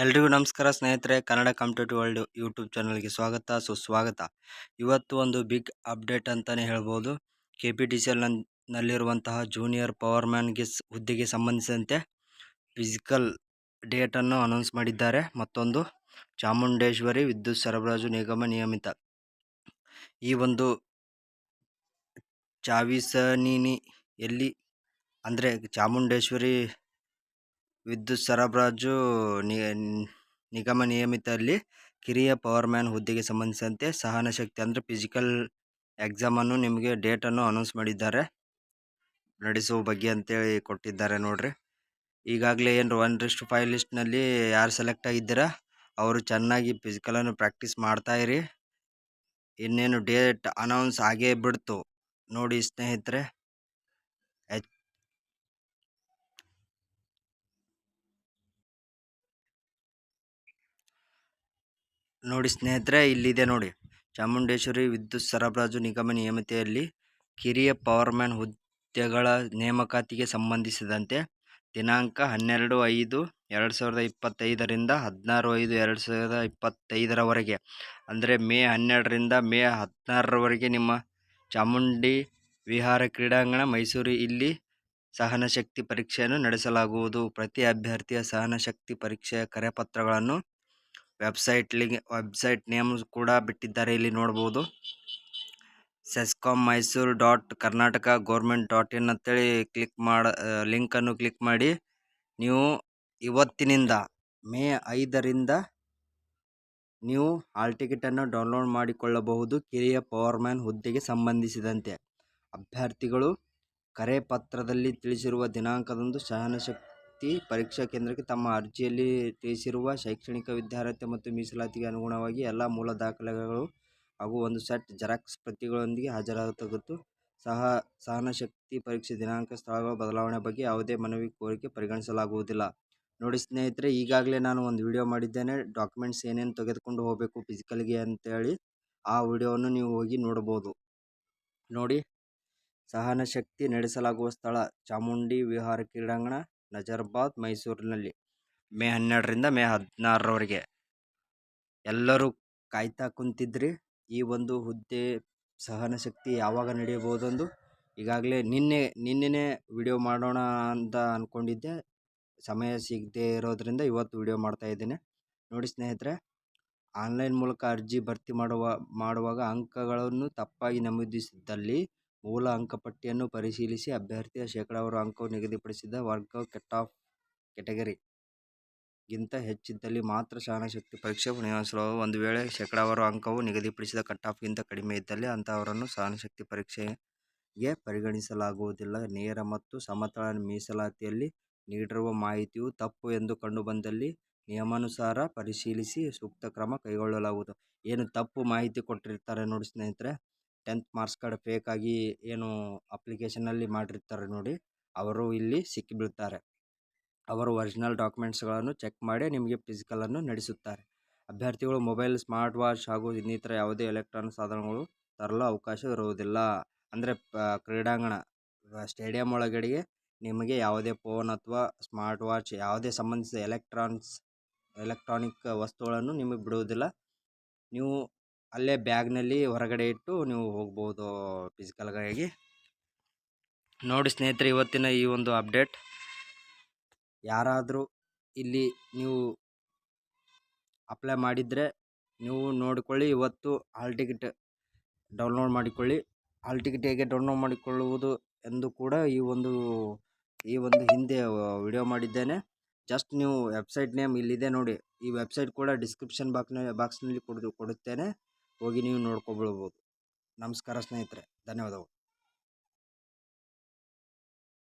ಎಲ್ರಿಗೂ ನಮಸ್ಕಾರ ಸ್ನೇಹಿತರೆ. ಕನ್ನಡ ಕಾಂಪಿಟೇಟಿವ್ ವರ್ಲ್ಡ್ ಯೂಟ್ಯೂಬ್ ಚಾನಲ್ಗೆ ಸ್ವಾಗತ ಸುಸ್ವಾಗತ. ಇವತ್ತು ಒಂದು ಬಿಗ್ ಅಪ್ಡೇಟ್ ಅಂತಲೇ ಹೇಳ್ಬೋದು. KPTCL ನಲ್ಲಿರುವಂತಹ ಜೂನಿಯರ್ ಪವರ್ಮ್ಯಾನ್ಗೆ ಹುದ್ದೆಗೆ ಸಂಬಂಧಿಸಿದಂತೆ ಫಿಸಿಕಲ್ ಡೇಟನ್ನು ಅನೌನ್ಸ್ ಮಾಡಿದ್ದಾರೆ. ಮತ್ತೊಂದು ಚಾಮುಂಡೇಶ್ವರಿ ವಿದ್ಯುತ್ ಸರಬರಾಜು ನಿಗಮ ನಿಯಮಿತ ಈ ಒಂದು ಚಾವಿಸನಿಯಲ್ಲಿ ಅಂದರೆ ಚಾಮುಂಡೇಶ್ವರಿ ವಿದ್ಯುತ್ ಸರಬರಾಜು ನಿಗಮ ನಿಯಮಿತದಲ್ಲಿ ಕಿರಿಯ ಪವರ್ಮ್ಯಾನ್ ಹುದ್ದೆಗೆ ಸಂಬಂಧಿಸಿದಂತೆ ಸಹನ ಶಕ್ತಿ ಅಂದರೆ ಫಿಸಿಕಲ್ ಎಕ್ಸಾಮನ್ನು ನಿಮಗೆ ಡೇಟನ್ನು ಅನೌನ್ಸ್ ಮಾಡಿದ್ದಾರೆ. ನಡೆಸುವ ಬಗ್ಗೆ ಅಂತೇಳಿ ಕೊಟ್ಟಿದ್ದಾರೆ ನೋಡ್ರಿ. ಈಗಾಗಲೇ ಏನು 1:5 ಲಿಸ್ಟ್ನಲ್ಲಿ ಯಾರು ಸೆಲೆಕ್ಟ್ ಆಗಿದ್ದೀರಾ ಅವರು ಚೆನ್ನಾಗಿ ಫಿಸಿಕಲನ್ನು ಪ್ರಾಕ್ಟೀಸ್ ಮಾಡ್ತಾಯಿರಿ. ಇನ್ನೇನು ಡೇಟ್ ಅನೌನ್ಸ್ ಆಗೇ ಬಿಡ್ತು ನೋಡಿ ಸ್ನೇಹಿತರೆ. ಇಲ್ಲಿದೆ ನೋಡಿ, ಚಾಮುಂಡೇಶ್ವರಿ ವಿದ್ಯುತ್ ಸರಬರಾಜು ನಿಗಮ ನಿಯಮಿತೆಯಲ್ಲಿ ಕಿರಿಯ ಪವರ್ಮ್ಯಾನ್ ಹುದ್ದೆಗಳ ನೇಮಕಾತಿಗೆ ಸಂಬಂಧಿಸಿದಂತೆ ದಿನಾಂಕ 12/5/2025 ರಿಂದ 16/5/2025 ಅಂದರೆ ಮೇ 12ರಿಂದ ಮೇ 16ರವರೆಗೆ ನಿಮ್ಮ ಚಾಮುಂಡಿ ವಿಹಾರ ಕ್ರೀಡಾಂಗಣ ಮೈಸೂರು ಇಲ್ಲಿ ಸಹನಶಕ್ತಿ ಪರೀಕ್ಷೆಯನ್ನು ನಡೆಸಲಾಗುವುದು. ಪ್ರತಿ ಅಭ್ಯರ್ಥಿಯ ಸಹನಶಕ್ತಿ ಪರೀಕ್ಷೆಯ ಕರೆಪತ್ರಗಳನ್ನು ವೆಬ್ಸೈಟ್ ನೇಮ್ ಕೂಡ ಬಿಟ್ಟಿದ್ದಾರೆ, ಇಲ್ಲಿ ನೋಡ್ಬೋದು. sescom.mysore.karnataka.government.in ಅಂತೇಳಿ ಲಿಂಕನ್ನು ಕ್ಲಿಕ್ ಮಾಡಿ ನೀವು ಇವತ್ತಿನಿಂದ ಮೇ 5ರಿಂದ ನೀವು ಹಾಲ್ ಟಿಕೆಟನ್ನು ಡೌನ್ಲೋಡ್ ಮಾಡಿಕೊಳ್ಳಬಹುದು. ಕಿರಿಯ ಪವರ್ಮ್ಯಾನ್ ಹುದ್ದೆಗೆ ಸಂಬಂಧಿಸಿದಂತೆ ಅಭ್ಯರ್ಥಿಗಳು ಕರೆಪತ್ರದಲ್ಲಿ ತಿಳಿಸಿರುವ ದಿನಾಂಕದಂದು ಸಹನಶಕ್ತಿ ಪರೀಕ್ಷಾ ಕೇಂದ್ರಕ್ಕೆ ತಮ್ಮ ಅರ್ಜಿಯಲ್ಲಿ ತಿಳಿಸಿರುವ ಶೈಕ್ಷಣಿಕ ವಿದ್ಯಾರ್ಹತೆ ಮತ್ತು ಮೀಸಲಾತಿಗೆ ಅನುಗುಣವಾಗಿ ಎಲ್ಲ ಮೂಲ ದಾಖಲೆಗಳು ಹಾಗೂ ಒಂದು ಸೆಟ್ ಜೆರಾಕ್ಸ್ ಪ್ರತಿಗಳೊಂದಿಗೆ ಹಾಜರಾಗಬೇಕಾಗಿತ್ತು. ಸಹನಶಕ್ತಿ ಪರೀಕ್ಷೆ ದಿನಾಂಕ, ಸ್ಥಳಗಳ ಬದಲಾವಣೆ ಬಗ್ಗೆ ಯಾವುದೇ ಮನವಿ ಕೋರಿಕೆ ಪರಿಗಣಿಸಲಾಗುವುದಿಲ್ಲ. ನೋಡಿ ಸ್ನೇಹಿತರೆ, ಈಗಾಗಲೇ ನಾನು ಒಂದು ವಿಡಿಯೋ ಮಾಡಿದ್ದೇನೆ, ಡಾಕ್ಯುಮೆಂಟ್ಸ್ ಏನೇನು ತೆಗೆದುಕೊಂಡು ಹೋಗಬೇಕು ಫಿಸಿಕಲ್ಗೆ ಅಂತೇಳಿ. ಆ ವಿಡಿಯೋವನ್ನು ನೀವು ಹೋಗಿ ನೋಡ್ಬೋದು. ನೋಡಿ, ಸಹನಶಕ್ತಿ ನಡೆಸಲಾಗುವ ಸ್ಥಳ ಚಾಮುಂಡಿ ವಿಹಾರ ಕ್ರೀಡಾಂಗಣ, ನಜರ್ಬಾದ್, ಮೈಸೂರಿನಲ್ಲಿ ಮೇ 12ರಿಂದ ಮೇ 16ರವರೆಗೆ. ಎಲ್ಲರೂ ಕಾಯ್ತಾ ಕುಂತಿದ್ರಿ ಈ ಒಂದು ಹುದ್ದೆ ಸಹನಶಕ್ತಿ ಯಾವಾಗ ನಡೆಯಬಹುದೆಂದು. ಈಗಾಗಲೇ ನಿನ್ನೆ ವಿಡಿಯೋ ಮಾಡೋಣ ಅಂತ ಅಂದ್ಕೊಂಡಿದ್ದೆ, ಸಮಯ ಸಿಗದೆ ಇರೋದ್ರಿಂದ ಇವತ್ತು ವಿಡಿಯೋ ಮಾಡ್ತಾ ಇದ್ದೇನೆ. ನೋಡಿ ಸ್ನೇಹಿತರೆ, ಆನ್ಲೈನ್ ಮೂಲಕ ಅರ್ಜಿ ಭರ್ತಿ ಮಾಡುವಾಗ ಅಂಕಗಳನ್ನು ತಪ್ಪಾಗಿ ನಮೂದಿಸಿದ್ದಲ್ಲಿ ಮೂಲ ಅಂಕಪಟ್ಟಿಯನ್ನು ಪರಿಶೀಲಿಸಿ ಅಭ್ಯರ್ಥಿಯ ಶೇಕಡಾವಾರು ಅಂಕವು ನಿಗದಿಪಡಿಸಿದ ವರ್ಗ ಕಟ್ ಆಫ್ ಕ್ಯಾಟಗರಿಗಿಂತ ಹೆಚ್ಚಿದ್ದಲ್ಲಿ ಮಾತ್ರ ಸಹನಶಕ್ತಿ ಪರೀಕ್ಷೆ ನಿರ್ವಹಿಸಲಾಗುವುದು. ಒಂದು ವೇಳೆ ಶೇಕಡಾವಾರು ಅಂಕವು ನಿಗದಿಪಡಿಸಿದ ಕಟ್ ಆಫ್ಗಿಂತ ಕಡಿಮೆ ಇದ್ದಲ್ಲಿ ಅಂತಹವರನ್ನು ಸಹನಶಕ್ತಿ ಪರೀಕ್ಷೆಗೆ ಪರಿಗಣಿಸಲಾಗುವುದಿಲ್ಲ. ನೇರ ಮತ್ತು ಸಮತಲ ಮೀಸಲಾತಿಯಲ್ಲಿ ನೀಡಿರುವ ಮಾಹಿತಿಯು ತಪ್ಪು ಎಂದು ಕಂಡುಬಂದಲ್ಲಿ ನಿಯಮಾನುಸಾರ ಪರಿಶೀಲಿಸಿ ಸೂಕ್ತ ಕ್ರಮ ಕೈಗೊಳ್ಳಲಾಗುವುದು. ಏನು ತಪ್ಪು ಮಾಹಿತಿ ಕೊಟ್ಟಿರ್ತಾರೆ ನೋಡಿ ಸ್ನೇಹಿತರೆ, 10th ಮಾರ್ಕ್ಸ್ ಕಾರ್ಡ್ ಫೇಕ್ ಆಗಿ ಏನು ಅಪ್ಲಿಕೇಶನಲ್ಲಿ ಮಾಡಿರ್ತಾರೆ ನೋಡಿ, ಅವರು ಇಲ್ಲಿ ಸಿಕ್ಕಿಬೀಳ್ತಾರೆ. ಅವರು ಒರಿಜಿನಲ್ ಡಾಕ್ಯುಮೆಂಟ್ಸ್ಗಳನ್ನು ಚೆಕ್ ಮಾಡಿ ನಿಮಗೆ ಫಿಸಿಕಲನ್ನು ನಡೆಸುತ್ತಾರೆ. ಅಭ್ಯರ್ಥಿಗಳು ಮೊಬೈಲ್, ಸ್ಮಾರ್ಟ್ ವಾಚ್ ಹಾಗೂ ಇನ್ನಿತರ ಯಾವುದೇ ಎಲೆಕ್ಟ್ರಾನಿಕ್ ಸಾಧನಗಳು ತರಲು ಅವಕಾಶ ಇರುವುದಿಲ್ಲ. ಅಂದರೆ ಕ್ರೀಡಾಂಗಣ ಸ್ಟೇಡಿಯಂ ಒಳಗಡೆಗೆ ನಿಮಗೆ ಯಾವುದೇ ಫೋನ್ ಅಥವಾ ಸ್ಮಾರ್ಟ್ ವಾಚ್ ಯಾವುದೇ ಸಂಬಂಧಿಸಿದ ಎಲೆಕ್ಟ್ರಾನಿಕ್ ವಸ್ತುಗಳನ್ನು ನಿಮಗೆ ಬಿಡುವುದಿಲ್ಲ. ನೀವು ಅಲ್ಲೇ ಬ್ಯಾಗ್ನಲ್ಲಿ ಹೊರಗಡೆ ಇಟ್ಟು ನೀವು ಹೋಗ್ಬೋದು ಫಿಸಿಕಲ್ಗಾಗಿ. ನೋಡಿ ಸ್ನೇಹಿತರೆ, ಇವತ್ತಿನ ಈ ಒಂದು ಅಪ್ಡೇಟ್. ಯಾರಾದರೂ ಇಲ್ಲಿ ನೀವು ಅಪ್ಲೈ ಮಾಡಿದರೆ ನೀವು ನೋಡಿಕೊಳ್ಳಿ. ಇವತ್ತು ಹಾಲ್ ಟಿಕೆಟ್ ಡೌನ್ಲೋಡ್ ಮಾಡಿಕೊಳ್ಳಿ. ಹಾಲ್ ಟಿಕೆಟ್ ಹೇಗೆ ಡೌನ್ಲೋಡ್ ಮಾಡಿಕೊಳ್ಳುವುದು ಎಂದು ಕೂಡ ಈ ಒಂದು ಹಿಂದೆ ವಿಡಿಯೋ ಮಾಡಿದ್ದೇನೆ. ಜಸ್ಟ್ ನೀವು ವೆಬ್ಸೈಟ್ ನೇಮ್ ಇಲ್ಲಿದೆ ನೋಡಿ, ಈ ವೆಬ್ಸೈಟ್ ಕೂಡ ಡಿಸ್ಕ್ರಿಪ್ಷನ್ ಬಾಕ್ಸ್ನಲ್ಲಿ ಕೊಡುತ್ತೇನೆ, ಹೋಗಿ ನೀವು ನೋಡ್ಕೊಳ್ಬೋದು. ನಮಸ್ಕಾರ ಸ್ನೇಹಿತರೆ, ಧನ್ಯವಾದಗಳು.